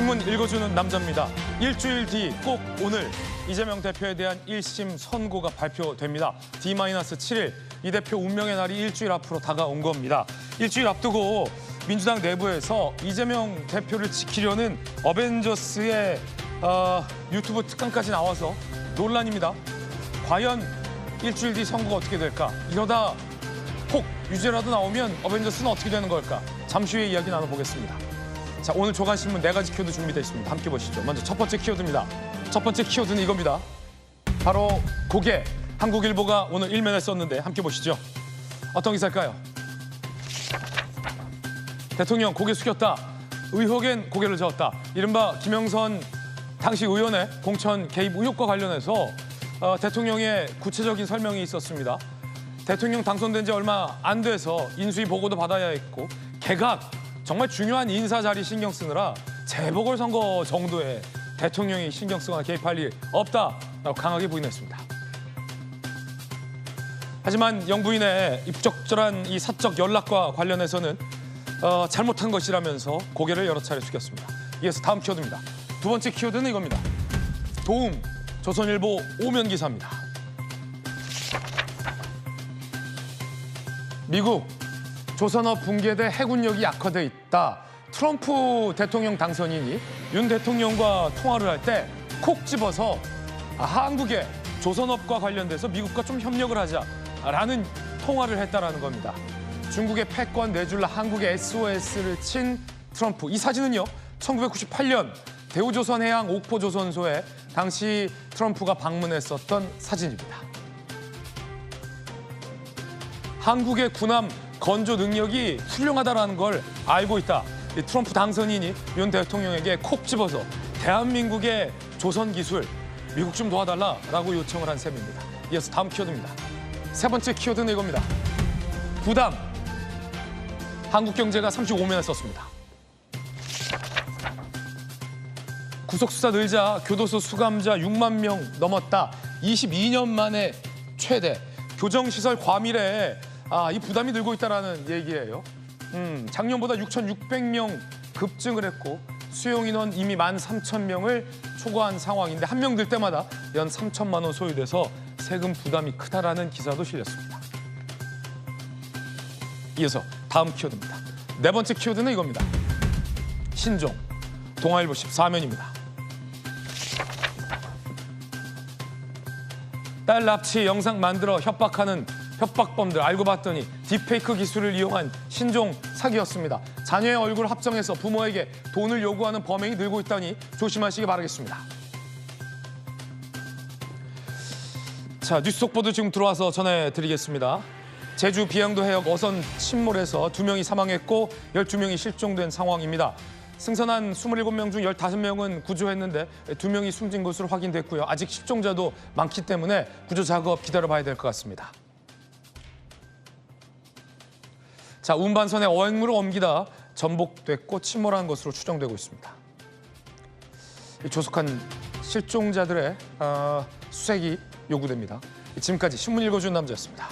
신문 읽어주는 남자입니다. 일주일 뒤 꼭 오늘 이재명 대표에 대한 1심 선고가 발표됩니다. D-7일 이 대표 운명의 날이 일주일 앞으로 다가온 겁니다. 일주일 앞두고 민주당 내부에서 이재명 대표를 지키려는 어벤져스의 유튜브 특강까지 나와서 논란입니다. 과연 일주일 뒤 선거가 어떻게 될까? 이러다 혹 유죄라도 나오면 어벤져스는 어떻게 되는 걸까? 잠시 후에 이야기 나눠보겠습니다. 자, 오늘 조간신문 4가지 키워드 준비되어 있습니다. 함께 보시죠. 먼저 첫 번째 키워드입니다. 첫 번째 키워드는 이겁니다. 바로 고개. 한국일보가 오늘 일면에 썼는데 함께 보시죠. 어떤 기사일까요? 대통령 고개 숙였다. 의혹엔 고개를 저었다. 이른바 김영선 당시 의원의 공천 개입 의혹과 관련해서 대통령의 구체적인 설명이 있었습니다. 대통령 당선된 지 얼마 안 돼서 인수위 보고도 받아야 했고 개각, 정말 중요한 인사 자리 신경 쓰느라 재보궐선거 정도의 대통령이 신경 쓰거나 개입할 일 없다라고 강하게 부인했습니다. 하지만 영부인의 이 부적절한 이 사적 연락과 관련해서는 잘못한 것이라면서 고개를 여러 차례 숙였습니다. 이어서 다음 키워드입니다. 두 번째 키워드는 이겁니다. 도움, 조선일보 오면 기사입니다. 미국, 조선업 붕괴돼 해군력이 약화돼 있다. 트럼프 대통령 당선인이 윤 대통령과 통화를 할 때 콕 집어서 한국의 조선업과 관련돼서 미국과 좀 협력을 하자라는 통화를 했다라는 겁니다. 중국의 패권 내줄라 한국의 SOS를 친 트럼프. 이 사진은요, 1998년 대우조선해양 옥포조선소에 당시 트럼프가 방문했었던 사진입니다. 한국의 군함 건조 능력이 훌륭하다라는 걸 알고 있다. 이 트럼프 당선인이 윤 대통령에게 콕 집어서 대한민국의 조선 기술 미국 좀 도와달라라고 요청을 한 셈입니다. 이어서 다음 키워드입니다. 세 번째 키워드는 이겁니다. 부담. 한국경제가 35면에 썼습니다. 구속수사 늘자 교도소 수감자 6만 명 넘었다. 22년 만에 최대. 교정시설 과밀에 이 부담이 늘고 있다는 얘기예요. 작년보다 6,600명 급증을 했고 수용 인원 이미 13,000명을 초과한 상황인데 한 명 들 때마다 연 3천만 원 소요돼서 세금 부담이 크다라는 기사도 실렸습니다. 이어서 다음 키워드입니다. 네 번째 키워드는 이겁니다. 신종, 동아일보 14면입니다. 딸 납치 영상 만들어 협박하는 협박범들 알고 봤더니 딥페이크 기술을 이용한 신종 사기였습니다. 자녀의 얼굴 합성해서 부모에게 돈을 요구하는 범행이 늘고 있다니 조심하시기 바라겠습니다. 자, 뉴스 속보도 지금 들어와서 전해드리겠습니다. 제주 비양도 해역 어선 침몰에서 2명이 사망했고 12명이 실종된 상황입니다. 승선한 27명 중 15명은 구조했는데 2명이 숨진 것으로 확인됐고요. 아직 실종자도 많기 때문에 구조 작업 기다려봐야 될 것 같습니다. 자, 운반선에 어획물을 옮기다 전복됐고 침몰한 것으로 추정되고 있습니다. 조속한 실종자들의 수색이 요구됩니다. 지금까지 신문 읽어주는 남자였습니다.